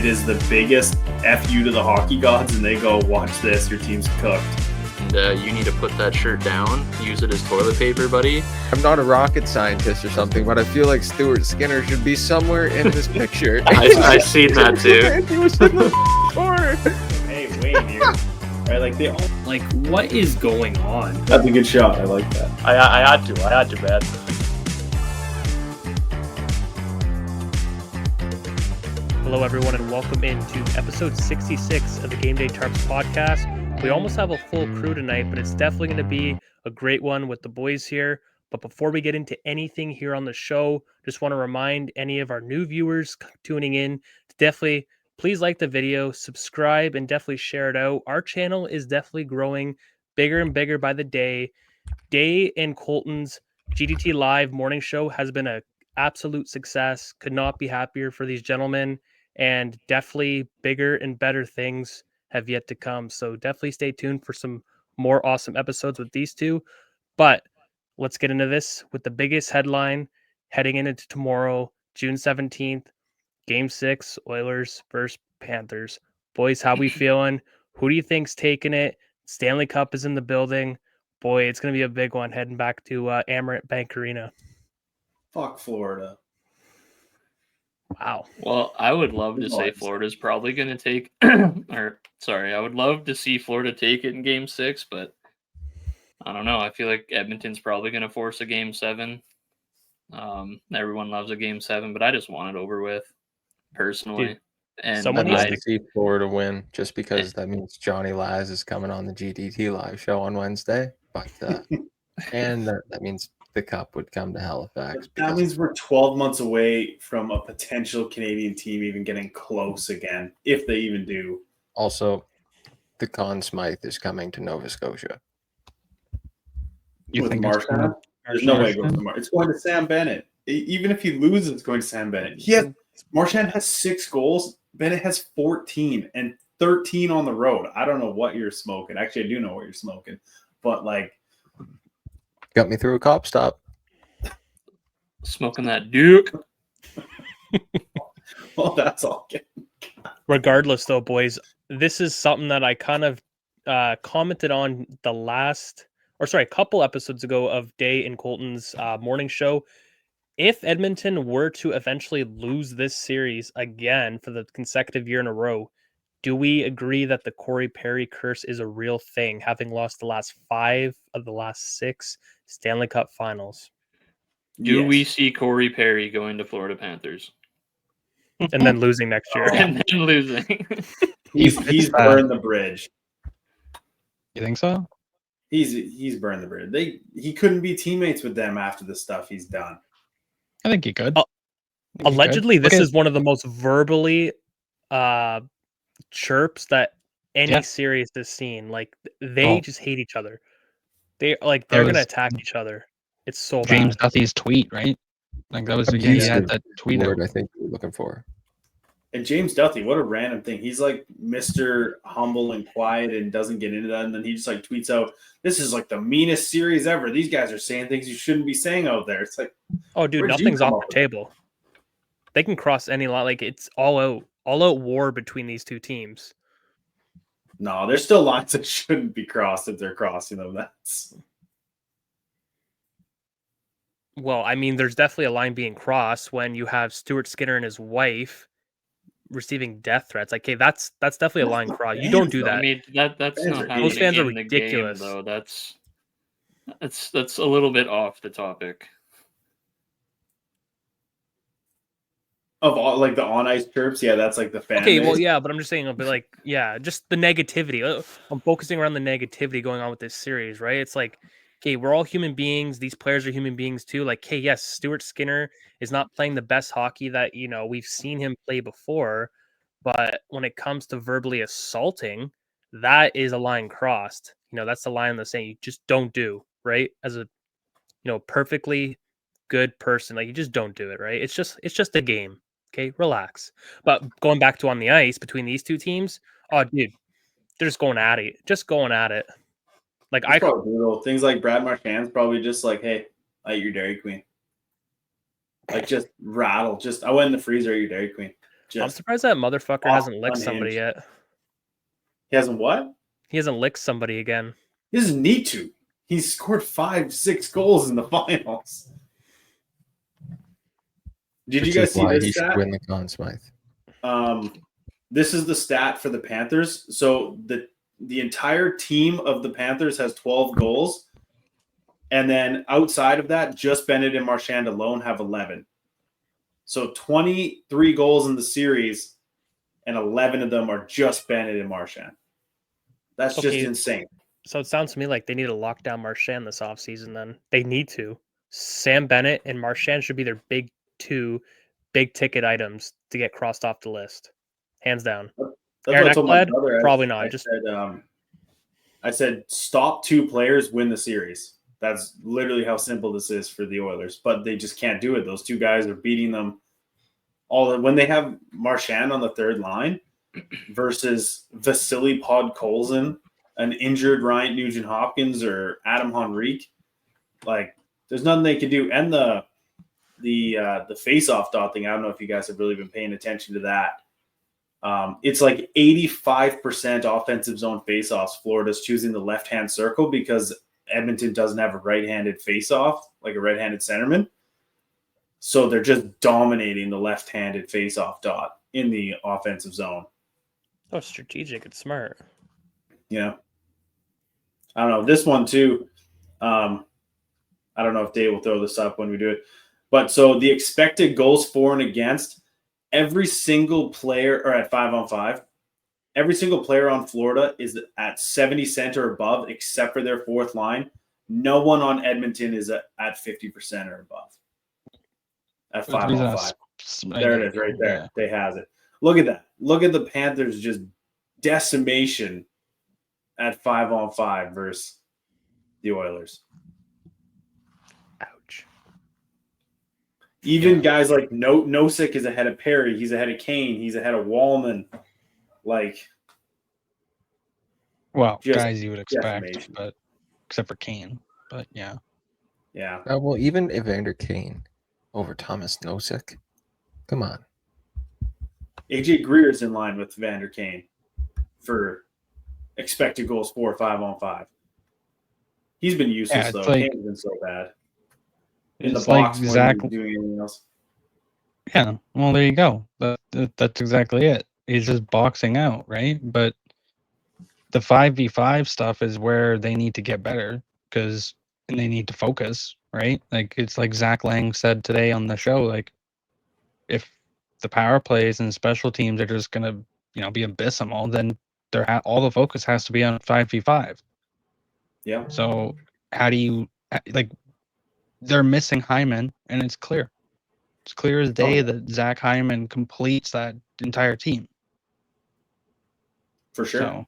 it is the biggest FU to the hockey gods, and they go, watch this, your team's cooked. And you need to put that shirt down, use it as toilet paper, buddy. I'm not a rocket scientist or something, but I feel like Stuart Skinner should be somewhere in this picture. I seen that too. He was in the corner. Hey, wait here. Right, like they all. Like, what is going on? That's a good shot. I like that. I had to, man. Hello, everyone, and welcome into episode 66 of the Gameday Tarps podcast. We almost have a full crew tonight, but it's definitely going to be a great one with the boys here. But before we get into anything here on the show, just want to remind any of our new viewers tuning in to definitely please like the video, subscribe, and definitely share it out. Our channel is definitely growing bigger and bigger by the day. And Colton's GDT Live morning show has been an absolute success. Could not be happier for these gentlemen, and definitely bigger and better things have yet to come. So definitely stay tuned for some more awesome episodes with these two. But let's get into this with the biggest headline heading into tomorrow, June 17th, Game 6, Oilers versus Panthers. Boys, how we feeling? Who do you think's taking it? Stanley Cup is in the building. Boy, it's going to be a big one heading back to Amerant Bank Arena. Fuck Florida. Wow. Well, I would love to say Florida's probably going to take, I would love to see Florida take it in Game 6, but I don't know. I feel like Edmonton's probably going to force a Game 7. Everyone loves a Game 7, but I just want it over with, personally. Dude, and I'd like to see Florida win, just because that means Johnny Laz is coming on the GDT live show on Wednesday. But and that means the Cup would come to Halifax. That means we're 12 months away from a potential Canadian team even getting close again, if they even do. Also, the Conn Smythe is coming to Nova Scotia. You think Marchand? There's no way it goes to Marchand. It's going to Sam Bennett. Even if he loses, it's going to Sam Bennett. Marchand has 6 goals. Bennett has 14 and 13 on the road. I don't know what you're smoking. Actually, I do know what you're smoking. But, like... Got me through a cop stop. Smoking that Duke. Well, that's all. Regardless, though, boys, this is something that I kind of commented on a couple episodes ago of Day and Colton's morning show. If Edmonton were to eventually lose this series again for the consecutive year in a row, do we agree that the Corey Perry curse is a real thing, having lost the last 5 of the last 6 Stanley Cup finals? Do we see Corey Perry going to Florida Panthers? And then losing next year. And then losing. He's burned the bridge. You think so? He's burned the bridge. He couldn't be teammates with them after the stuff he's done. I think he could. Allegedly, this is one of the most verbally chirps that any series has seen. Like, they just hate each other. They're going to attack each other. It's so James bad. Duthie's tweet, right? Like, that was the game he had that tweet. I think we're looking for. And James Duthie, what a random thing. He's like Mr. Humble and quiet and doesn't get into that. And then he just like tweets out, "This is like the meanest series ever. These guys are saying things you shouldn't be saying out there." It's like, oh, dude, nothing's off the table. They can cross any line. Like, it's all out war between these two teams. No, there's still lines that shouldn't be crossed if they're crossing them. Well, I mean, there's definitely a line being crossed when you have Stuart Skinner and his wife receiving death threats. Like, hey, that's definitely a line cross. You don't do that. I mean, that's not happening. Those fans are in the ridiculous. Game, though. That's a little bit off the topic. Of all, like, the on ice chirps, that's like the fan. Okay, base. well, yeah, but I'm just saying, just the negativity. I'm focusing around the negativity going on with this series, right? It's like, okay, we're all human beings. These players are human beings too. Like, hey, yes, Stuart Skinner is not playing the best hockey that, we've seen him play before. But when it comes to verbally assaulting, that is a line crossed. That's the line in the saying you just don't do, right? As a, perfectly good person, like, you just don't do it, right? It's just a game. Okay, relax. But going back to on the ice between these two teams, oh, dude, they're just going at it. Like, it's probably brutal. Things like Brad Marchand's probably just like, "Hey, I ate your Dairy Queen." Like, just rattle. I went in the freezer, ate your Dairy Queen. I'm surprised that motherfucker hasn't licked somebody yet. He hasn't what? He hasn't licked somebody again. He doesn't need to. He's scored 5-6 goals in the finals. Did you guys see this he stat? should win the Conn Smythe. This is the stat for the Panthers. So the entire team of the Panthers has 12 goals. And then outside of that, just Bennett and Marchand alone have 11. So 23 goals in the series, and 11 of them are just Bennett and Marchand. That's just insane. So it sounds to me like they need to lock down Marchand this offseason then. They need to. Sam Bennett and Marchand should be their big ticket items to get crossed off the list. Hands down. That's Aaron what I told my Ekblad? brother. Probably not. I said, stop 2 players, win the series. That's literally how simple this is for the Oilers. But they just can't do it. Those 2 guys are beating them when they have Marchand on the third line versus Vasily Podkolzin, an injured Ryan Nugent-Hopkins, or Adam Henrique. Like, there's nothing they can do. And the face-off dot thing, I don't know if you guys have really been paying attention to that. It's like 85% offensive zone face-offs. Florida's choosing the left-hand circle because Edmonton doesn't have a right-handed face-off, like a right-handed centerman. So they're just dominating the left-handed face-off dot in the offensive zone. Oh, strategic. It's smart. Yeah. I don't know. This one, too, I don't know if Dave will throw this up when we do it. But so the expected goals for and against, every single player, or at 5-on-5, every single player on Florida is at 70% or above, except for their fourth line. No one on Edmonton is at 50% or above. At 5-on-5. There it is right there. Yeah. They has it. Look at that. Look at the Panthers just decimation at 5-on-5 versus the Oilers. Ouch. Even guys like Nosek is ahead of Perry. He's ahead of Kane. He's ahead of Wallman. Like, well, guys you would expect, but except for Kane. But yeah. Well, even Evander Kane over Thomas Nosek. Come on. AJ Greer's in line with Vander Kane for expected goals for 5-on-5. He's been useless though. Kane's been so bad. In the box, exactly doing anything else. Yeah, well, there you go. That's exactly it. He's just boxing out, right? But the 5v5 stuff is where they need to get better and they need to focus, right? Like, it's like Zach Lang said today on the show, like, if the power plays and special teams are just going to, be abysmal, then all the focus has to be on 5v5. Yeah. So how do you, they're missing Hyman, and it's clear. It's clear as day that Zach Hyman completes that entire team. For sure. So,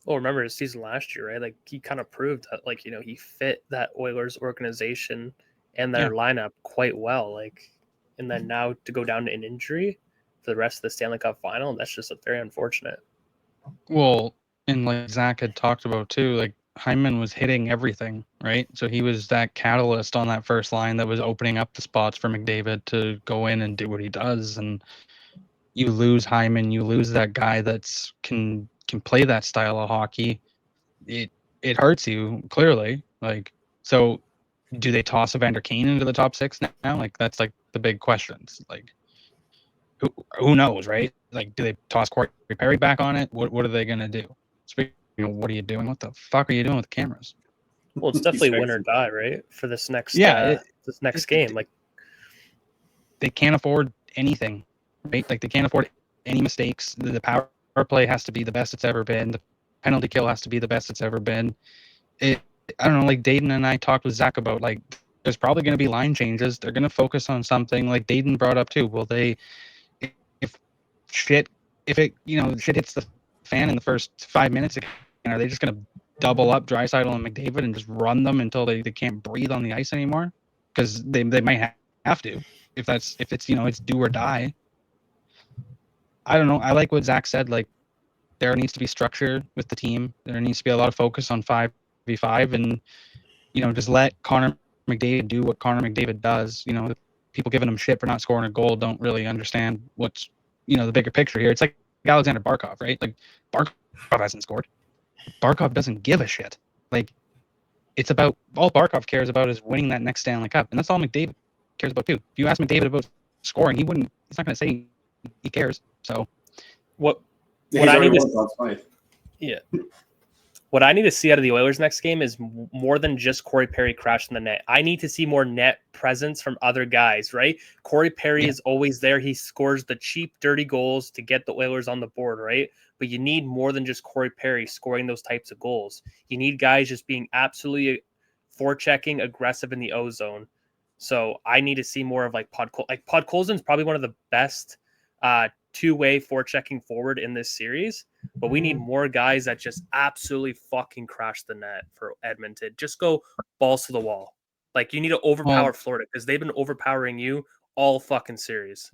well, remember his season last year, right? Like, he kind of proved that, he fit that Oilers organization and their lineup quite well. Like, and then now to go down to an injury for the rest of the Stanley Cup final, that's just very unfortunate. Well, and like Zach had talked about too, like, Hyman was hitting everything, right? So he was that catalyst on that first line that was opening up the spots for McDavid to go in and do what he does. And you lose Hyman, you lose that guy that's can play that style of hockey. It hurts you, clearly. Like, so do they toss Evander Kane into the top 6 now? Like, that's like the big questions. Like, who knows, right? Like, do they toss Corey Perry back on it? What are they gonna do? What are you doing? What the fuck are you doing with the cameras? Well, it's definitely win or die, right? For this next game. Like, they can't afford anything, right? Like, they can't afford any mistakes. The power play has to be the best it's ever been. The penalty kill has to be the best it's ever been. I don't know, like Daeden and I talked with Zach about, like, there's probably going to be line changes. They're going to focus on something, like Daeden brought up too. Will they, if shit hits the fan in the first 5 minutes, are they just going to double up Draisaitl and McDavid and just run them until they can't breathe on the ice anymore? Because they might have to, if it's it's do or die. I don't know. I like what Zach said. Like, there needs to be structure with the team. There needs to be a lot of focus on 5v5, and just let Connor McDavid do what Connor McDavid does. The people giving him shit for not scoring a goal don't really understand what's the bigger picture here. It's like Alexander Barkov, right? Like Barkov hasn't scored. Barkov doesn't give a shit. Like it's about all Barkov cares about is winning that next Stanley Cup, and that's all McDavid cares about too. If you ask McDavid about scoring, he's not going to say he cares. So what He's I already need won to Conn Smythe. yeah. What I need to see out of the Oilers next game is more than just Corey Perry crashing the net. I need to see more net presence from other guys, right? Corey Perry is always there. He scores the cheap, dirty goals to get the Oilers on the board, right? But you need more than just Corey Perry scoring those types of goals. You need guys just being absolutely forechecking, aggressive in the O zone. So I need to see more of like Podkolzin's probably one of the best two-way forechecking forward in this series, but we need more guys that just absolutely fucking crash the net for Edmonton. Just go balls to the wall. Like you need to overpower Florida because they've been overpowering you all fucking series.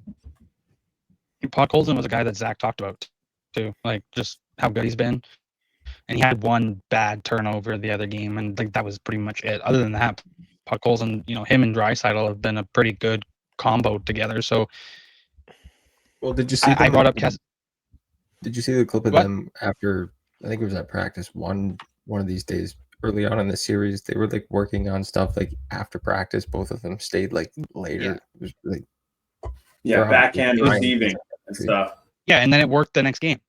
Podkolzin was a guy that Zach talked about too, like just how good he's been. And he had one bad turnover the other game, and like that was pretty much it. Other than that, Podkolzin, him and Draisaitl have been a pretty good combo together. So, well, did you see? I brought up Did you see the clip of them after? I think it was at practice one of these days early on in the series. They were like working on stuff like after practice. Both of them stayed like later. Yeah. It was like backhand receiving and stuff. Yeah, and then it worked the next game.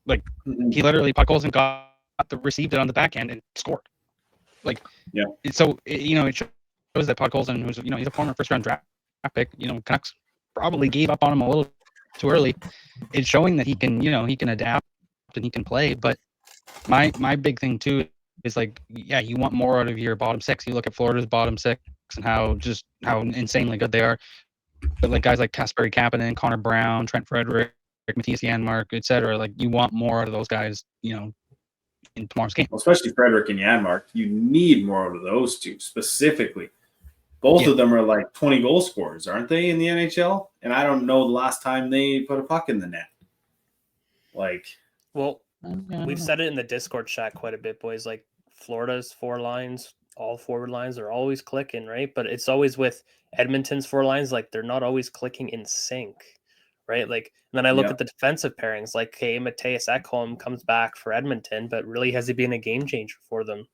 Like he literally Podkolzin received it on the backhand and scored. Like so it shows that Podkolzin, who's he's a former first round draft pick. Canucks probably gave up on him a little too early. It's showing that he can he can adapt and he can play. But my big thing too is like you want more out of your bottom six. You look at Florida's bottom six and how insanely good they are. But like guys like Kasperi Kapanen, Connor Brown, Trent Frederick, Matthias Janmark, etc. Like you want more out of those guys, in tomorrow's game. Well, especially Frederick and Janmark. You need more out of those two specifically. Both of them are like 20 goal scorers, aren't they, in the NHL? And I don't know the last time they put a puck in the net. Well, we've said it in the Discord chat quite a bit, boys. Like Florida's four lines, all forward lines are always clicking, right? But it's always with Edmonton's four lines, like they're not always clicking in sync, right? Like, and then I look at the defensive pairings, like, okay, Mattias Ekholm comes back for Edmonton, but really has he been a game changer for them,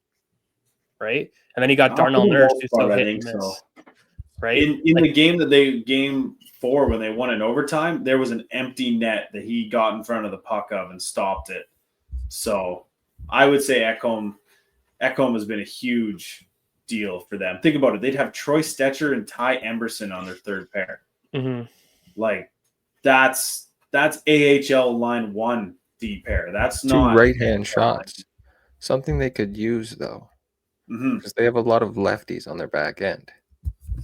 right? And then you got Darnell Nurse, who's so hit and miss, right? In the game game 4 when they won in overtime, there was an empty net that he got in front of the puck of and stopped it. So I would say Ekholm has been a huge deal for them. Think about it. They'd have Troy Stetcher and Ty Emberson on their third pair. Mm-hmm. Like that's AHL line 1 D pair. That's not two right-hand shots. Something they could use though, because they have a lot of lefties on their back end.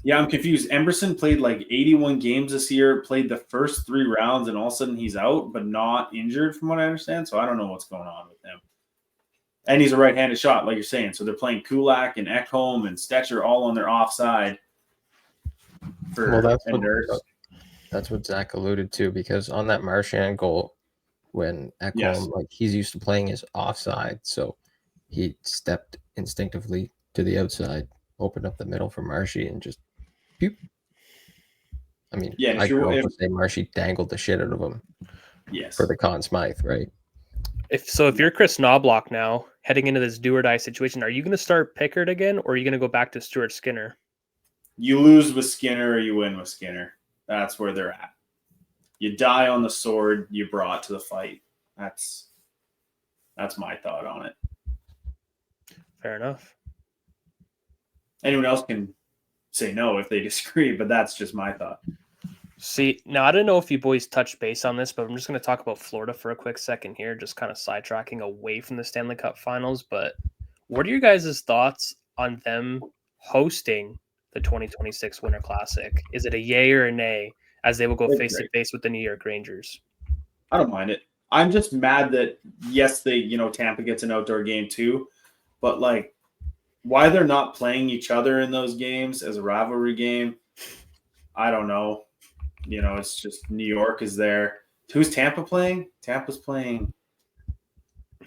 Yeah, I'm confused. Emberson played like 81 games this year, played the first 3 rounds, and all of a sudden he's out, but not injured from what I understand. So I don't know what's going on with him. And he's a right-handed shot, like you're saying. So they're playing Kulak and Ekholm and Stetcher all on their offside. That's what Zach alluded to, because on that Marchand goal, when Ekholm, he's used to playing his offside, so he stepped instinctively to the outside, opened up the middle for Marshy, and just pew. I mean, I could also say Marshy dangled the shit out of him. Yes. For the Conn Smythe, right? If you're Chris Knobloch now, heading into this do or die situation, are you going to start Pickard again, or are you going to go back to Stuart Skinner? You lose with Skinner or you win with Skinner. That's where they're at. You die on the sword you brought to the fight. That's my thought on it. Fair enough. Anyone else can say no if they disagree, but that's just my thought. See, now I don't know if you boys touched base on this, but I'm just going to talk about Florida for a quick second here, just kind of sidetracking away from the Stanley Cup Finals. But what are your guys' thoughts on them hosting the 2026 Winter Classic? Is it a yay or a nay, as they will go face-to-face with the New York Rangers? I don't mind it. I'm just mad that, yes, Tampa gets an outdoor game too, but like, why they're not playing each other in those games as a rivalry game, I don't know. It's just New York is there. Who's Tampa playing? Tampa's playing. I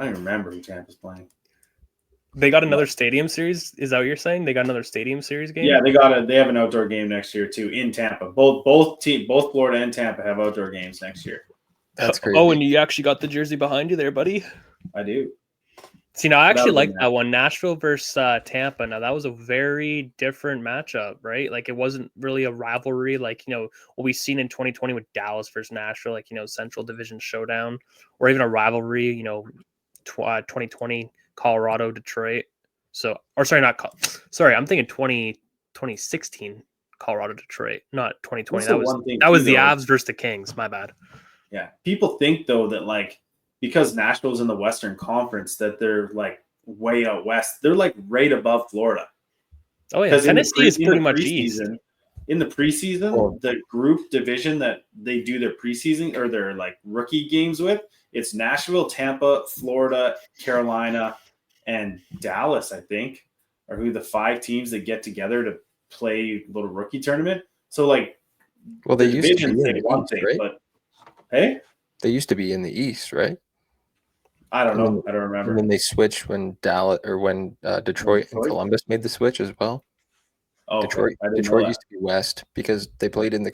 don't even remember who Tampa's playing. They got another stadium series. Is that what you're saying? They got another stadium series game? Yeah, they have an outdoor game next year too in Tampa. Both Florida and Tampa have outdoor games next year. That's crazy. Oh, and you actually got the jersey behind you there, buddy. I do. See, now I actually like that one, Nashville versus Tampa. Now that was a very different matchup, right? Like it wasn't really a rivalry, like what we've seen in 2020 with Dallas versus Nashville, like Central Division showdown, or even a rivalry, 2020 Colorado Detroit. So, or sorry, I'm thinking 2016 Colorado Detroit, not 2020. That was the Avs versus the Kings. My bad. Yeah, people think though that like, because Nashville's in the Western Conference, that they're like way out west. They're like right above Florida. Oh yeah, Tennessee is pretty much east. In the preseason, the group division that they do their preseason or their like rookie games with, it's Nashville, Tampa, Florida, Carolina, and Dallas, I think, are who the 5 teams that get together to play a little rookie tournament. So like, well, they used to be in one thing, right? But hey, they used to be in the East, right? I don't know. I don't remember. And then they switched when Detroit and Columbus made the switch as well. Oh, Detroit used to be West because they played in the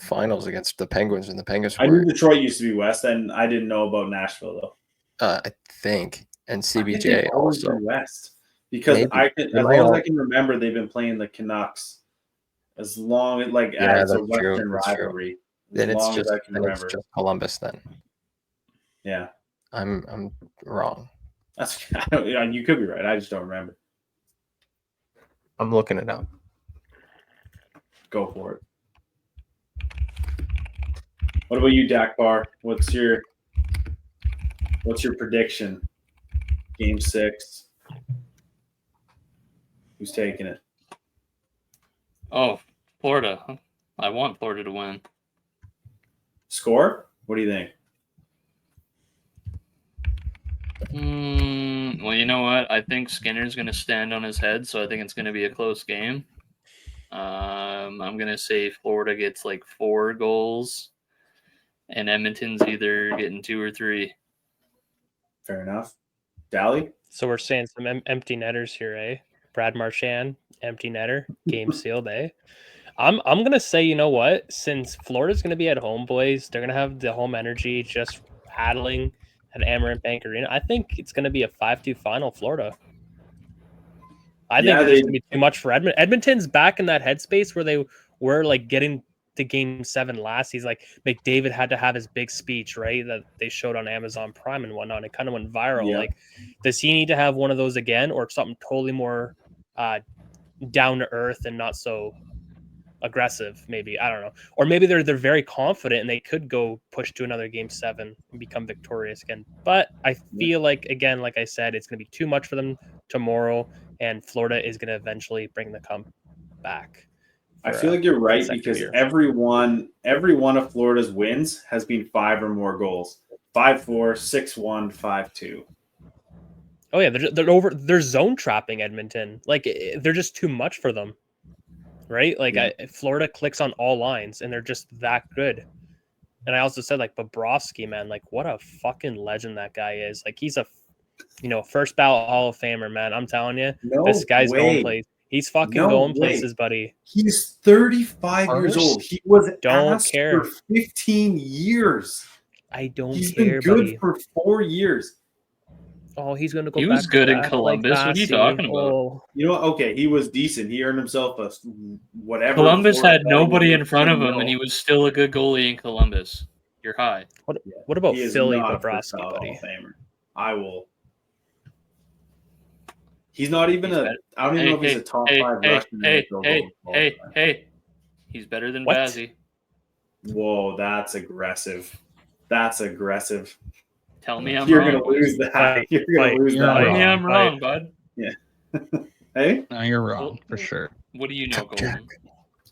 finals against the Penguins, and the Penguins. I knew Detroit used to be West, and I didn't know about Nashville though. I think, and CBJ also West, because as long as I can remember, they've been playing the Canucks as long as as a Western rivalry. Then it's just Columbus then. Yeah, I'm wrong. You could be right. I just don't remember. I'm looking it up. Go for it. What about you, Dakbar? What's your prediction? Game 6. Who's taking it? Oh, Florida. I want Florida to win. Score? What do you think? Well, you know what? I think Skinner's going to stand on his head, so I think it's going to be a close game. I'm going to say Florida gets like 4 goals, and Edmonton's either getting 2 or 3. Fair enough. Dally? So we're saying some empty netters here, eh? Brad Marchand, empty netter, game sealed, eh? I'm going to say, you know what? Since Florida's going to be at home, boys, they're going to have the home energy just paddling at Amerant Bank Arena. I think it's going to be a 5-2 final, Florida. I think it's going to be too much for Edmonton. Edmonton's back in that headspace where they were like getting to Game 7 last. He's like, McDavid had to have his big speech, right? That they showed on Amazon Prime and whatnot. It kind of went viral. Yeah. Like, does he need to have one of those again, or something totally more down to earth and not so aggressive? Maybe, I don't know. Or maybe they're very confident and they could go push to another Game 7 and become victorious again. But I feel like, again, like I said, it's going to be too much for them tomorrow, and Florida is going to eventually bring the comeback. I feel like you're right, because every one of Florida's wins has been 5 or more goals. 5-4, 6-1, 5-2. Oh yeah, they're zone trapping Edmonton. Like, they're just too much for them. Right? Like, Florida clicks on all lines, and they're just that good. And I also said, like, Bobrovsky, man, like, what a fucking legend that guy is. Like, he's a, first ballot Hall of Famer, man. I'm telling you, this guy's going places. He's fucking going places, buddy. He's 35 years old. He was asked for 15 years. I don't care, He's been good for 4 years. Oh, he's going to go back. He was good in Columbus. What are you talking about? You know what? Okay, he was decent. He earned himself a whatever. Columbus had nobody in front of him, and he was still a good goalie in Columbus. You're high. What about Philly Bobrovsky, buddy? I will. He's not even I don't even know if he's a top 5 Russian. Hey. He's better than Bazzi. Whoa, that's aggressive. Tell me I'm You're wrong. You're going to lose that. Tell me I'm wrong, bud. Yeah. Hey? No, you're wrong, for sure. What do you know, Colton?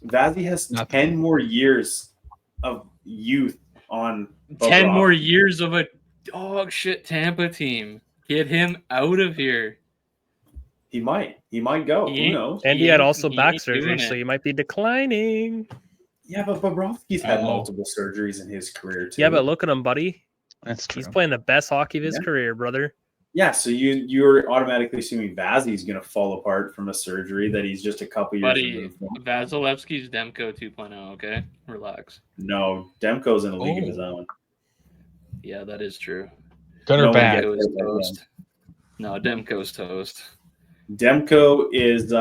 Vazzy has 10 more years of youth on 10 more years of a dog shit Tampa team. Get him out of here. He might go. Who knows? And he had also back surgery, so he might be declining. Yeah, but Bobrovsky's had multiple surgeries in his career too. Yeah, but look at him, buddy. That's true. He's playing the best hockey of his career, brother. Yeah, so you're automatically assuming Vazzy's going to fall apart from a surgery that he's just a couple years Buddy, removed from. Vasilevsky's Demko 2.0, okay? Relax. No, Demko's in a league of his own. Yeah, that is true. Good No or one bad? gets Demko's hurt like toast. No, Demko's toast. Demko is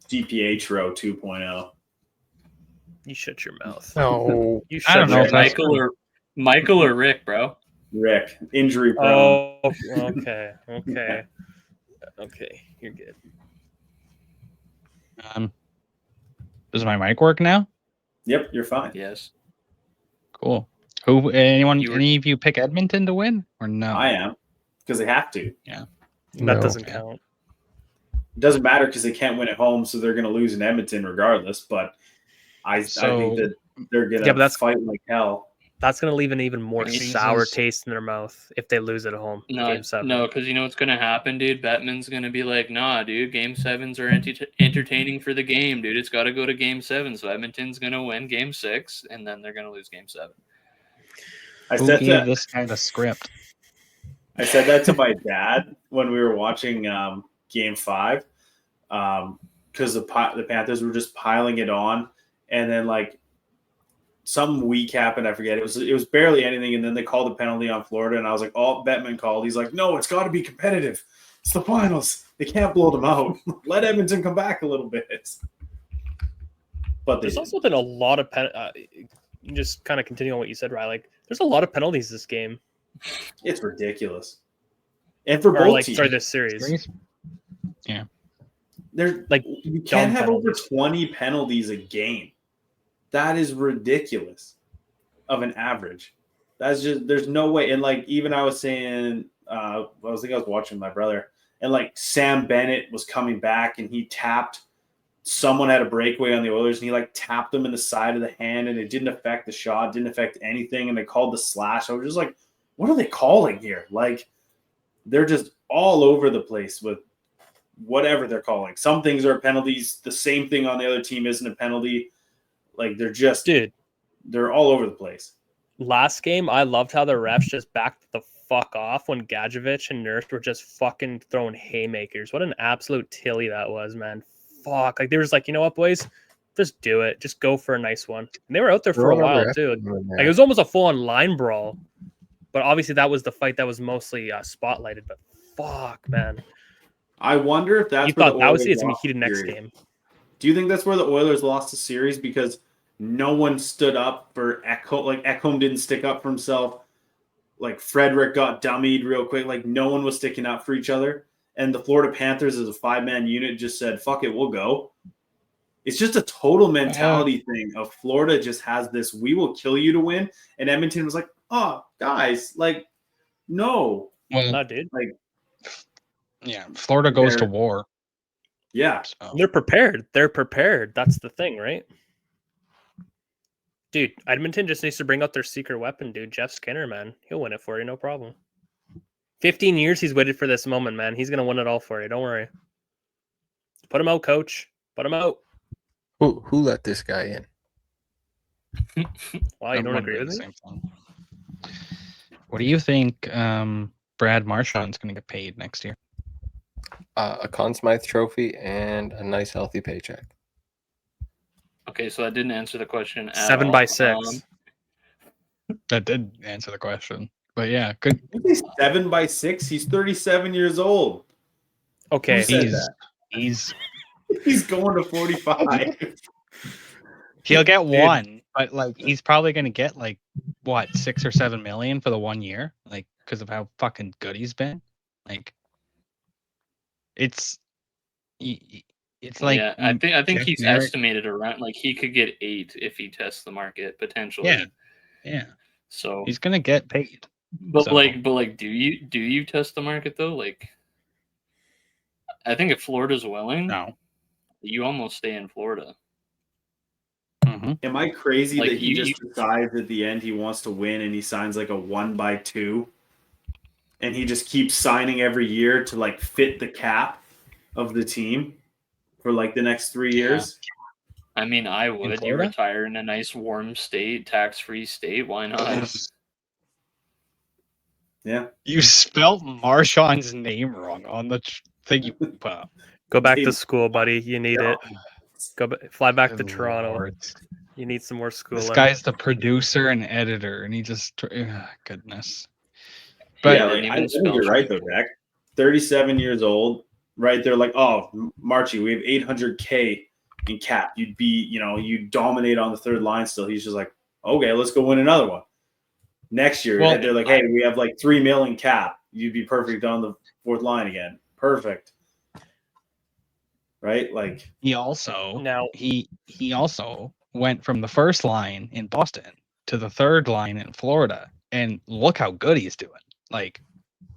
DPH row 2.0. You shut your mouth. No. You I shut don't know your if that's mouth. Michael or Rick, bro. Rick, injury prone. Oh, okay. You're good. Does my mic work now? Yep, you're fine. Yes. Cool. Any of you pick Edmonton to win or no? I am, because they have to. That No. doesn't count. It doesn't matter because they can't win at home, so they're going to lose in Edmonton regardless. But I think that they're going to fight like hell. That's going to leave an even more Jesus. sour taste in their mouth if they lose at home. Game 7. No, because you know what's going to happen, dude? Bettman's going to be like, nah, dude, Game 7s are entertaining for the game, dude. It's got to go to Game 7. So Edmonton's going to win Game 6, and then they're going to luse Game 7. Who gave this kind of script? I said that to my dad when we were watching Game 5 because the Panthers were just piling it on. And then, like, some week happened. I forget. It was barely anything. And then they called the penalty on Florida. And I was like, oh, Bettman called. He's like, no, it's got to be competitive. It's the finals. They can't blow them out. Let Edmonton come back a little bit. But there's also been a lot of just kind of continue on what you said, Ryley. Like, there's a lot of penalties this game. It's ridiculous. And for both teams. Sorry, this series. Yeah. There's like you can't have over 20 penalties a game. That is ridiculous of an average. That's just there's no way. And like even I was saying, I was watching my brother, and like Sam Bennett was coming back and he tapped someone had a breakaway on the Oilers and he like tapped them in the side of the hand and it didn't affect the shot, didn't affect anything, and they called the slash. I was just like, what are they calling here? Like they're just all over the place with whatever they're calling. Some things are penalties. The same thing on the other team isn't a penalty. Like they're just they're all over the place. Last game, I loved how the refs just backed the fuck off when Gadjevich and Nurse were just fucking throwing haymakers. What an absolute tilly that was, man. Fuck. Like they were just like, you know what, boys? Just do it. Just go for a nice one. And they were out there for a while too. Like it was almost a full-on line brawl. But obviously that was the fight that was mostly spotlighted. But fuck, man. I wonder if that's you thought that was it's gonna be heated next game. Do you think that's where the Oilers lost the series because no one stood up for Ekholm? Like Ekholm didn't stick up for himself. Like Frederick got dummied real quick. Like no one was sticking up for each other. And the Florida Panthers as a 5-man unit just said, fuck it, we'll go. It's just a total mentality thing of Florida just has this, we will kill you to win. And Edmonton was like, oh, guys, like, no. Well, no, dude. Like, yeah, Florida goes to war. Yeah. So. They're prepared. They're prepared. That's the thing, right? Dude, Edmonton just needs to bring out their secret weapon, dude. Jeff Skinner, man. He'll win it for you, no problem. 15 years he's waited for this moment, man. He's going to win it all for you. Don't worry. Put him out, coach. Put him out. Who let this guy in? Wow, you don't agree with me? What do you think Brad Marchand's going to get paid next year? A Conn Smythe trophy and a nice healthy paycheck. Okay, so that didn't answer the question at 7 all. by 6. That did answer the question. But yeah, good. 7 by 6. He's 37 years old. Okay, he's going to 45. He'll get one, but like he's probably going to get like what 6 or 7 million for the 1 year, like because of how fucking good he's been. Like it's like yeah, I think he's estimated around like he could get 8 if he tests the market potentially. Yeah. So he's gonna get paid. But do you test the market though? Like, I think if Florida's willing, no, you almost stay in Florida. Mm-hmm. Am I crazy like that he just decides at the end he wants to win and he signs like a 1 by 2, and he just keeps signing every year to like fit the cap of the team for like the next 3 years? I mean, I would. You retire in a nice warm state, tax-free state. Why not? Yeah. You spelled Marshawn's name wrong on the thing you put up. Go back to Dude. school, buddy. You need it. Fly back to Good Toronto. Lord. You need some more schooling. This guy's the producer and editor, and he just goodness. But yeah, like, I think you're right though, Jack. 37 years old, right? They're like, oh, Marchie, we have 800K in cap. You'd be, you dominate on the third line still. He's just like, okay, let's go win another one. Next year, they're like, hey, we have like 3 million cap. You'd be perfect on the fourth line again. Perfect. Right? Like he also went from the first line in Boston to the third line in Florida, and look how good he's doing. Like,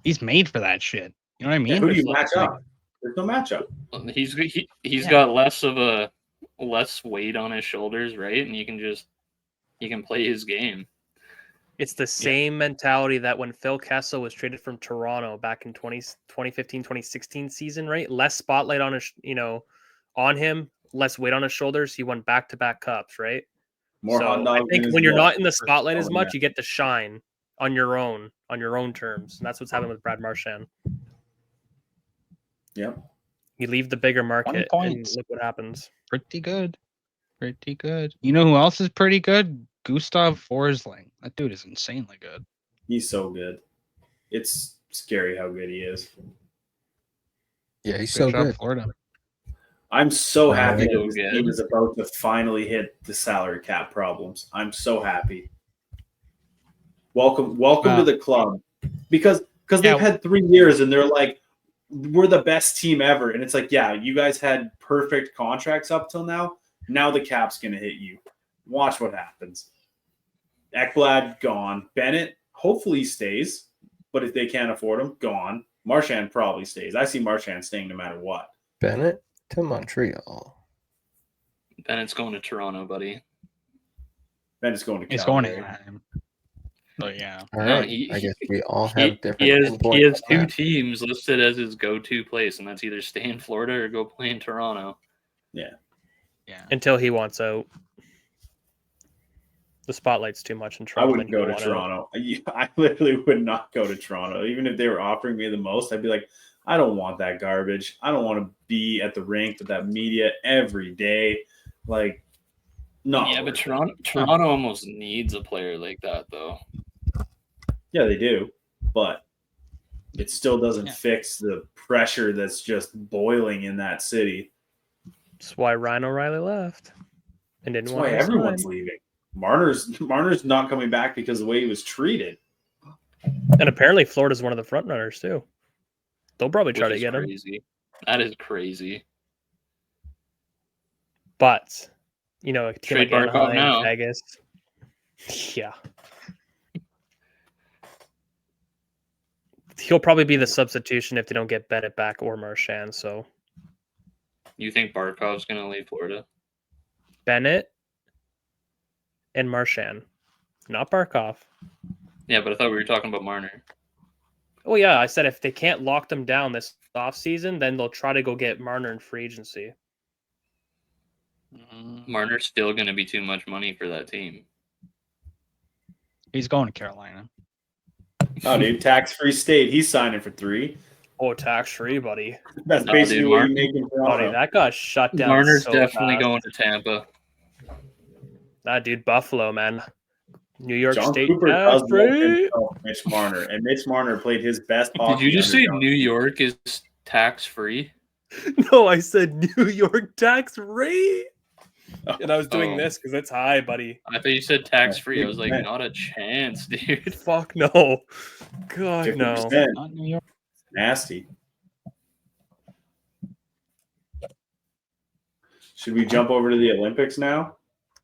he's made for that shit. You know what I mean? Yeah, who do you match up? There's no matchup. He's got less weight on his shoulders, right? And he can play his game. It's the same mentality that when Phil Kessel was traded from Toronto back in 2015, 2016 season, right? Less spotlight on his, on him, less weight on his shoulders. He won back-to-back cups, right? More hot dogs. I think when you're not in the spotlight as much, you get to shine on your own terms. And that's what's happening with Brad Marchand. Yep. You leave the bigger market and look what happens. Pretty good. You know who else is pretty good? Gustav Forsling. That dude is insanely good. He's so good. It's scary how good he is. Yeah, he's so good. Florida. I'm so happy that this team is about to finally hit the salary cap problems. I'm so happy. Welcome to the club. Because they've had 3 years and they're like, we're the best team ever. And it's like, yeah, you guys had perfect contracts up till now. Now the cap's going to hit you. Watch what happens. Ekblad, gone. Bennett, hopefully stays. But if they can't afford him, gone. Marchand probably stays. I see Marchand staying no matter what. Bennett to Montreal. Bennett's going to Toronto, buddy. Bennett's going to Calgary. He's going to him. But yeah. All right. I guess we all have different. He has 2 teams listed as his go-to place, and that's either stay in Florida or go play in Toronto. Yeah. Until he wants out. The spotlight's too much in Toronto. I wouldn't go to Toronto. I literally would not go to Toronto. Even if they were offering me the most, I'd be like, I don't want that garbage. I don't want to be at the rink with that media every day. Like, no. Yeah, but Toronto almost needs a player like that, though. Yeah, they do. But it still doesn't fix the pressure that's just boiling in that city. That's why Ryan O'Reilly left. And didn't want why everyone's leaving. Marner's not coming back because of the way he was treated. And apparently Florida's one of the front runners too. They'll probably try to get him. That is crazy. But, trade Barkov now. Vegas. Yeah. He'll probably be the substitution if they don't get Bennett back or Marchand. So, you think Barkov's going to leave Florida? Bennett and Marchand, not Barkov. Yeah, but I thought we were talking about Marner. Oh yeah, I said if they can't lock them down this offseason, then they'll try to go get Marner in free agency. Marner's still going to be too much money for that team. He's going to Carolina. Oh, dude, tax-free state. He's signing for 3. Oh, tax-free, buddy. That's basically what you make in Toronto. Buddy, that got shut down. Marner's definitely going to Tampa. Nah, dude, Buffalo, man. New York John State Cooper tax-free. Mitch Marner, and Mitch Marner played his best hockey. Did you just say New York is tax-free? No, I said New York tax-free. And I was doing this because it's high, buddy. I thought you said tax-free. I was like, not a chance, dude. Fuck no. God, no. Not New York. Nasty. Should we jump over to the Olympics now?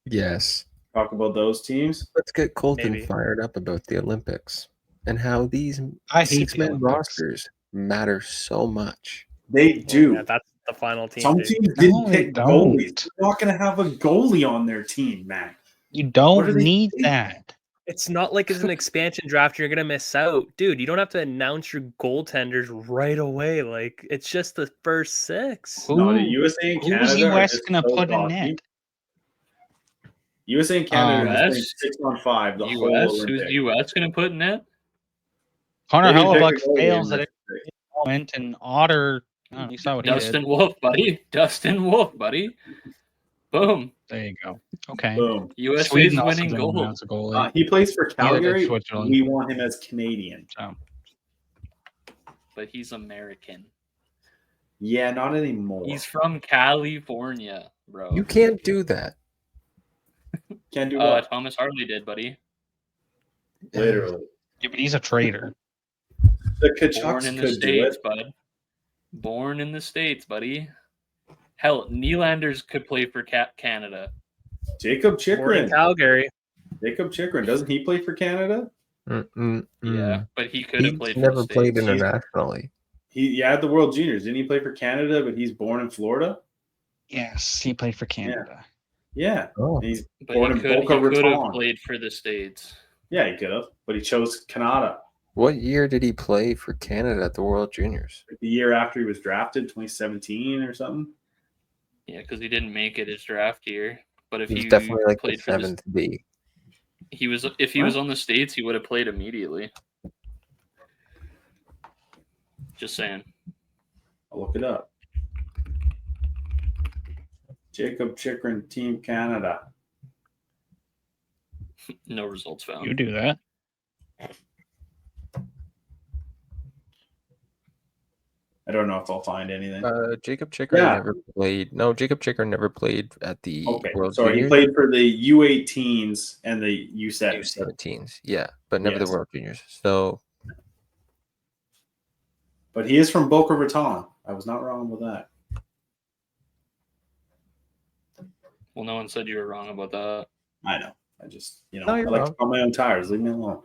Yes. Talk about those teams? Let's get Colton fired up about the Olympics and how these 6-man rosters matter so much. They do. Yeah, that's the final team. Some teams didn't pick goalies. They're not going to have a goalie on their team, man. You don't need that. It's not like it's an expansion draft. You're going to miss out. Dude, you don't have to announce your goaltenders right away. Like, it's just the first 6. No, the USA and Canada. Who's US going to put in net? USA and Canada are 6-on-5. The whole Olympics. Who's US going to put in net? Connor They didn't pick Hellebuck a goalie fails in at this. every moment, and Otter, oh, you saw what he did. Dustin Wolf, buddy. Dustin Wolf, buddy. Boom. There you go. Okay. Boom. USA's Sweden also winning didn't goal. announce a goalie. He plays for Neither did Calgary. Switzerland. We want him as Canadian. So But he's American. Yeah, not anymore. He's from California, bro. You can't do that. Can't do what? Thomas Harley did, buddy. Literally. yeah, but he's a traitor. The Born Kachucks in the could do States, it. bud. Born in the States, buddy. Hell, Nylanders could play for Canada. Jacob Born in Chikrin. Calgary. Jacob Chikrin. Doesn't he play for Canada? Yeah, but he could have He's played for never the played States. internationally. He had the World Juniors. Didn't he play for Canada, but he's born in Florida? Yes, he played for Canada. Yeah. Oh, He's But born he in could Boca have Raton. played for the States. Yeah, he could have, but he chose Canada. what year did he play for Canada at the World Juniors? The year after he was drafted, 2017 or something. Yeah, because he didn't make it his draft year. But if He's he definitely like the played for the, seventh B. if he was on the States, he would have played immediately. Just saying. I'll look it up. Jacob Chikrin, Team Canada. No results found. You do that. I don't know if I'll find anything. Jacob Chikrin Yeah. never played. No, Jacob Chikrin never played at the Okay, World sorry. He Juniors. played for the U18s and the U17s. U17s, yeah, but never Yes. the World Juniors. So But he is from Boca Raton. I was not wrong with that. Well, no one said you were wrong about that. I know. I just, No, I you're like wrong. to call my own tires. Leave me alone.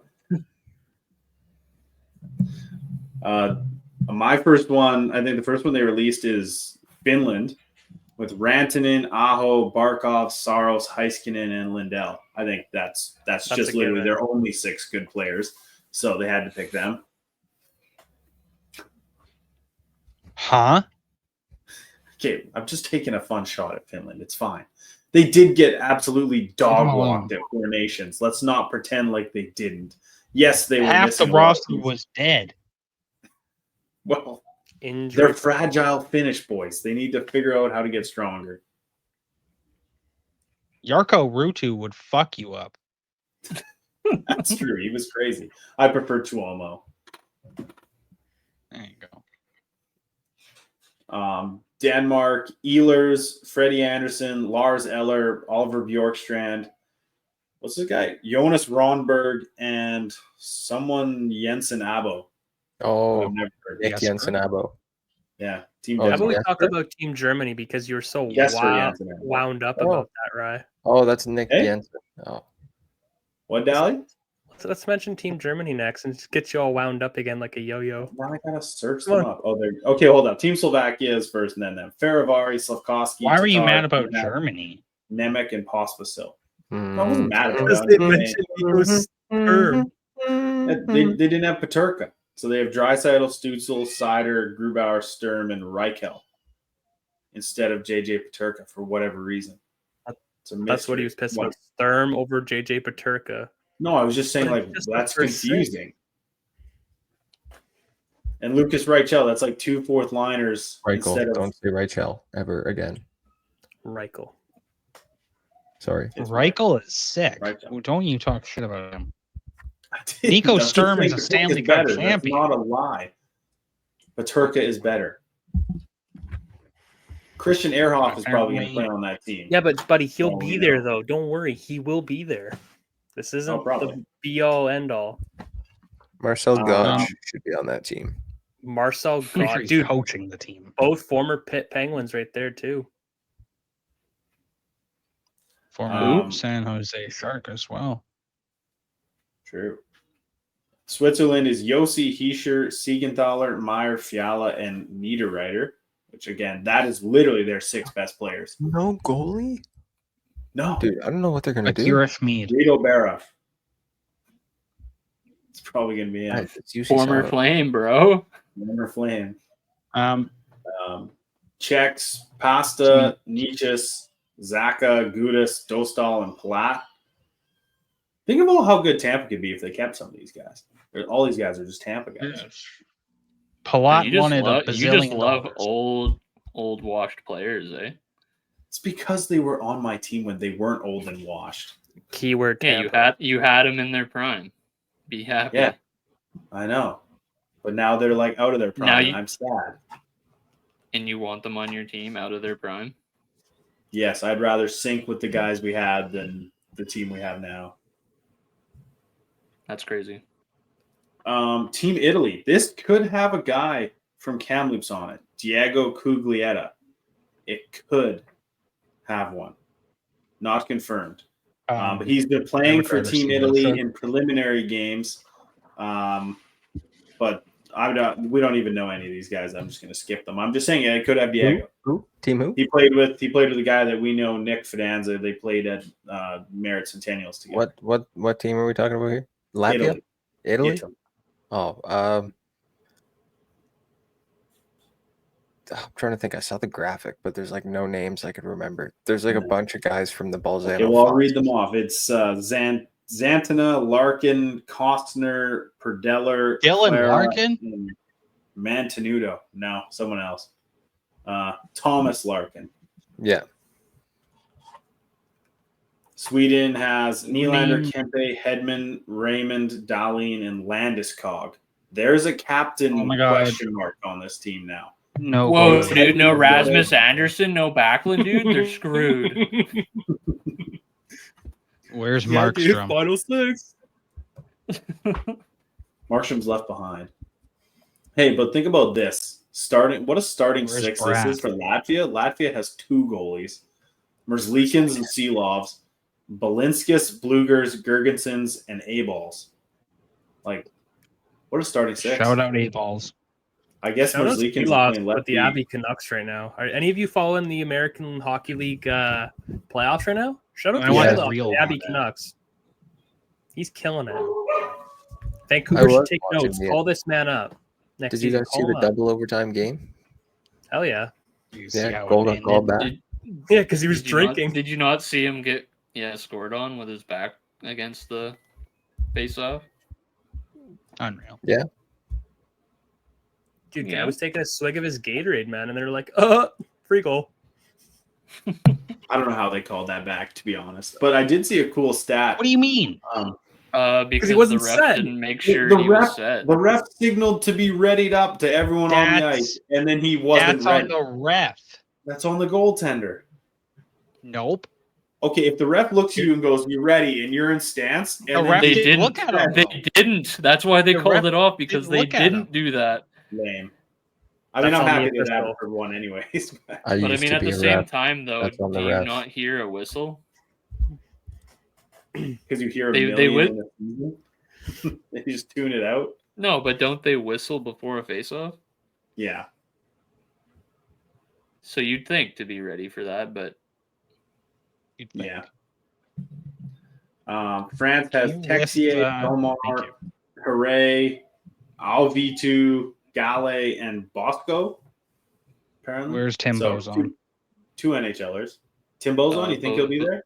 My first one, I think the first one they released is Finland with Rantanen, Aho, Barkov, Saros, Heiskanen, and Lindell. I think that's just a literally given. their only 6 good players. So they had to pick them. Huh? Okay, I'm just taking a fun shot at Finland. It's fine. They did get absolutely dog walked at Four Nations. Let's not pretend like they didn't. Yes, they were Half the missing a lot of roster pieces. was dead. Well, Injury. they're fragile Finnish boys. They need to figure out how to get stronger. Jarkko Ruutu would fuck you up. That's true. He was crazy. I prefer Tuomo. There you go. Denmark, Ehlers, Freddie Anderson, Lars Eller, Oliver Bjorkstrand. What's this guy? Jonas Ronberg and someone Jensen Abo. oh, I've never heard. Nick Yes, Jensen Abo. Yeah, Team Oh, How Denmark. about we Yes, talk sir. about Team Germany because you were so Yes, sir, Jansen. wound up Oh. about that, Rye. Oh, that's Nick Hey. Jensen. Oh, What, Dally? Let's mention Team Germany next and just get you all wound up again like a yo-yo. Now I gotta search Come them up. Oh, they're okay. Hold up. Team Slovakia is first, and then them. Faravari, Slavkovsky. Why were you Tatar, mad about Nemec, Germany? Nemec and Pospisil. mm. I wasn't mad about Because it. they I'm saying- mentioned Nico Sturm. They didn't have Paterka. So they have Draisaitl, Stutzel, Sider, Grubauer, Sturm, and Reichel instead of JJ Paterka for whatever reason. It's a That's what he mystery. was pissed What? about. Sturm over JJ Paterka. No, I was just saying, But like, it's just that's the first confusing. And Lucas Reichel, that's like 2 fourth liners instead Reichel. of. Don't say Reichel ever again. Reichel. Sorry. It's Reichel is sick. Reichel. Don't you talk shit about him. I didn't. Nico I'm just Sturm saying is a Paterka Stanley Cup better. champion. That's not a lie. Paterka is better. Christian Ehrhoff is probably going to play on that team. Yeah, but buddy, he'll Oh, be you there know. though. Don't worry, he will be there. This isn't probably. the be all end all. Marcel Gauch Um, should be on that team. Marcel Pretty sure God, he's dude, coaching the team. both former Pitt Penguins right there too. Former Um, San Jose Shark as well. True. Switzerland is Yossi, Heischer, Siegenthaler, Meyer, Fiala, and Niederreiter, which again, that is literally their 6 best players. No goalie? No, Dude, I don't know what they're going to do. Akira Schmid. Rito Barov. It's probably going to be him. It's UC Former Saros. Flame, bro. Remember Flame. Um, Czechs, Pasta, Nietzsche, Zaka, Gudis, Dostal, and Palat. Think about how good Tampa could be if they kept some of these guys. All these guys are just Tampa guys. Palat wanted a you just bazillion love dollars. old washed players, eh? It's because they were on my team when they weren't old and washed. Keyword Yeah, Tampa. you had them in their prime. Be happy. Yeah, I know. But now they're like out of their prime. Now I'm sad. And you want them on your team out of their prime? Yes, I'd rather sync with the guys we had than the team we have now. That's crazy. Team Italy. This could have a guy from Kamloops on it. Diego Cuglietta. It could have one. Not confirmed. But he's been playing for Team Italy in preliminary games. But we don't even know any of these guys. I'm just going to skip them. I'm just saying it could have Diego. Who? Team who? He played with a guy that we know, Nick Fidanza. They played at Merritt Centennials together. What team are we talking about here? Latvia? Italy? Oh, I'm trying to think. I saw the graphic, but there's like no names I could remember. There's like a bunch of guys from the Balzano. Okay, well, I'll read them off. It's Zantana, Larkin, Costner, Perdeller, Dylan Clara, Larkin? and Mantenuto. No, someone else. Thomas Larkin. Yeah. Sweden has Nylander, Kempe, Hedman, Raymond, Dahlin, and Landeskog. There's a captain question mark on this team now. No. Whoa, dude! No Rasmus Anderson, no Backlund, dude. They're screwed. Where's Markstrom? Final six. Markstrom's left behind. Hey, but think about this. What a starting Where's six Brad? this is for Latvia. Latvia has 2 goalies. Merzlikins and Seelovs. Balinskis, Blugers, Gergensons, and A-Balls. Like, what a starting six. Shout out A-Balls. I guess Shout out to Merzlikins is Seelovs playing with lefty. the Abbey Canucks right now. Are any of you following the American Hockey League playoffs right now? Shout out to the Abbey Canucks. He's killing it. Vancouver should take notes. Call this man up. Did you guys see the double overtime game? Hell yeah. Yeah, goal got called back. Yeah, because he was drinking. Did you not see him get scored on with his back against the face-off? Unreal. Yeah. Dude, guy was taking a swig of his Gatorade, man, and they're like, free goal. I don't know how they called that back, to be honest. But I did see a cool stat. What do you mean? Because he wasn't the ref set. didn't make sure he was set. The ref signaled to be readied up to everyone on the ice, and then he wasn't ready. That's on the ref. That's on the goaltender. Nope. Okay, if the ref looks at you and goes, "You ready?" and you're in stance, and The ref they didn't didn't look at him. They didn't. That's why they The called ref it off, because didn't they look at him. didn't do that. lame. I mean, That's I'm on the happy that official. happened for one, anyways. But I mean, at the same time, though, That's on the do you ref. not hear a whistle? Because you hear a They million in the season. They just tune it out. No, but don't they whistle before a face-off? Yeah. So you'd think to be ready for that, but Yeah. France has Can you Texier, lift, Omar, thank you. Hooray, Alvitu, Gale, and Bosco. Apparently. Where's Tim Bozon? Two NHLers. Tim Bozon, you think he'll be there?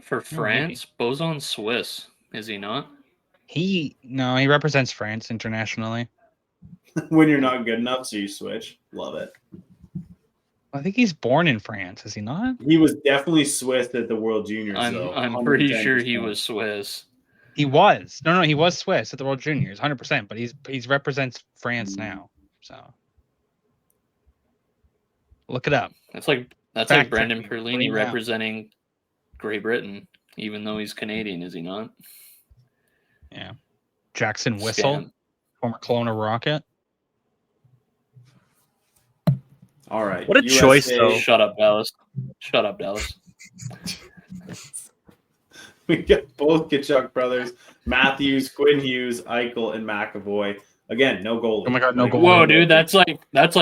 for France, Bozon's Swiss, is he not? He represents France internationally. When you're not good enough, so you switch. Love it. I think he's born in France, is he not? He was definitely Swiss at the World Juniors, though. I'm pretty sure he 110%. was Swiss. He was. No, he was Swiss at the World Juniors, 100%. But he's represents France now. So look it up. That's like Fact Brendan checking Perlini right now. representing Great Britain, even though he's Canadian, is he not? Yeah. Jackson Whistle, Scam. former Kelowna Rocket. All right. What a choice, though. Shut up, Dallas. Shut up, Dallas. We got both Kachuk brothers, Matthews, Quinn Hughes, Eichel, and McAvoy. Again, no goalie. Oh my God, no goalie. Whoa, dude, that's like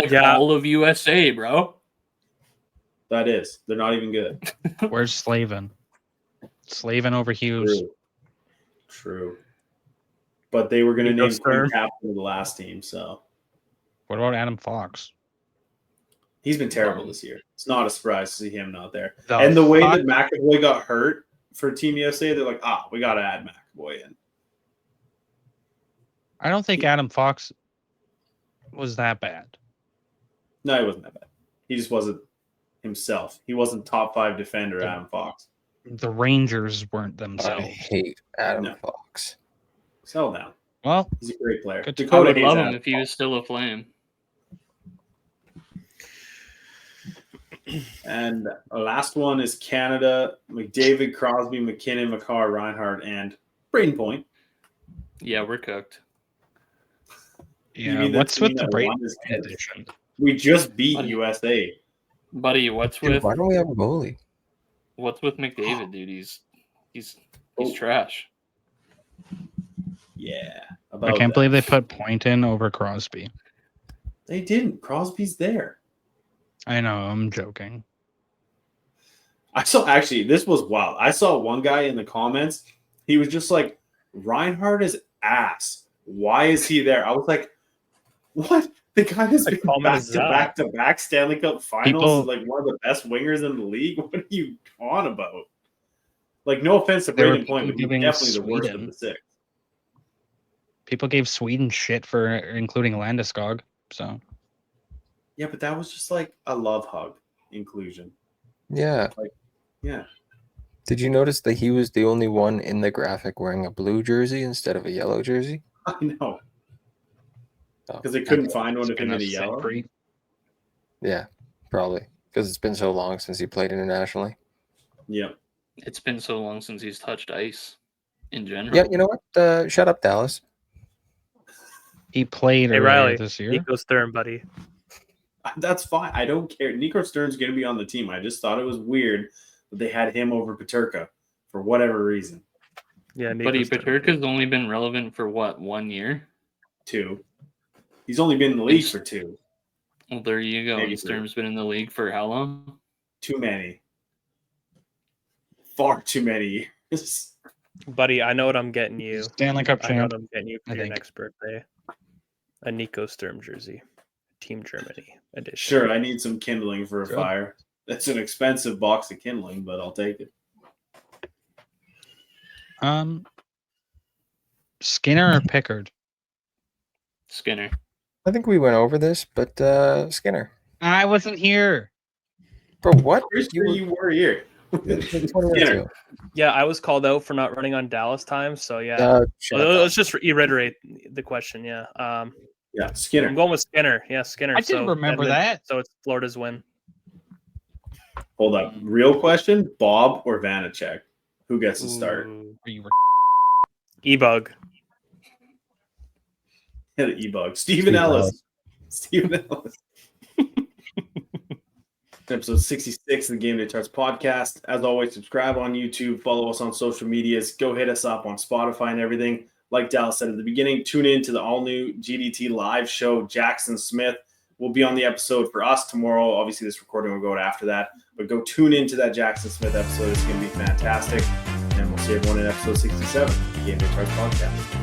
Yeah. all of USA, bro. That is. They're not even good. Where's Slavin? Slavin over Hughes. True. But they were going to Nico name Sturm. Quinn captain of the last team, so What about Adam Fox? he's been terrible this year. It's not a surprise to see him not there. The And the way fuck? that McAvoy got hurt for Team USA, they're like, we got to add McAvoy in. I don't think Adam Fox was that bad. No, he wasn't that bad. He just wasn't himself. He wasn't top 5 defender, Adam Fox. The Rangers weren't I themselves. hate Adam Fox. Settle down. Well, He's a great player. I Dakota would hates love him Adam if he was still a Flame. And our last one is Canada. McDavid, Crosby, McKinnon, McCarr, Reinhardt, and Braden Point. Yeah, we're cooked. yeah. mean that What's to me with the that Brady one is good? edition? We just beat Buddy. USA. Buddy, what's Dude, with why don't we have a goalie? McDavid, dude? He's Oh. trash. Yeah. I can't believe they put Point in over Crosby. They didn't. Crosby's there. I know, I'm joking. I saw, actually, this was wild. I saw one guy in the comments. He was just like, Reinhardt is ass. Why is he there? I was like, what? The guy has been back-to-back Stanley Cup finals, like one of the best wingers in the league. What are you on about? Like, no offense to Braden Point, but he's definitely the worst of the 6. People gave Sweden shit for including Landeskog, so. Yeah, but that was just like a love hug inclusion. Yeah. Yeah. Did you notice that he was the only one in the graphic wearing a blue jersey instead of a yellow jersey? I know. Oh, Because they couldn't find one of him in a yellow. Yeah, probably. Because it's been so long since he played internationally. Yeah. It's been so long since he's touched ice in general. Yeah, you know what? Shut up, Dallas. He played Hey, earlier Ryley, this year. Nico Stern, buddy. That's fine. I don't care. Nico Stern's going to be on the team. I just thought it was weird that they had him over Peterka for whatever reason. Yeah, Buddy, Peterka's only been relevant for what, 1 year? 2. He's only been in the league for 2. Well, there you go. Maybe And Stern's been in the league for how long? Too many. Far too many years. Buddy, I know what I'm getting you. Stanley Cup I know champ. what I'm getting you for I your think. next birthday. A Nico Sturm jersey. Team Germany edition. Sure, I need some kindling for a Good. fire. That's an expensive box of kindling, but I'll take it. Skinner or Pickard? Skinner. I think we went over this, but Skinner. I wasn't here. Bro, what? Pretty sure you were here. Skinner. Yeah, I was called out for not running on Dallas time, so yeah. Shut Well, up. let's just reiterate the question. Yeah, Yeah, Skinner. I'm going with Skinner. Yeah, Skinner. I didn't remember that. So it's Florida's win. Hold up. Real question, Bob or Vanacek? Who gets to start? Ooh. You were E-Bug. Hit an E-Bug. Stephen Ellis. Stephen Ellis. Episode 66 of the Gameday Tarps podcast. As always, subscribe on YouTube, follow us on social medias, go hit us up on Spotify and everything. Like Dallas said at the beginning, tune in to the all-new GDT live show. Jackson Smith will be on the episode for us tomorrow. Obviously, this recording will go out after that, but go tune into that Jackson Smith episode. It's going to be fantastic, and we'll see everyone in episode 67 of the Gameday Tarps podcast.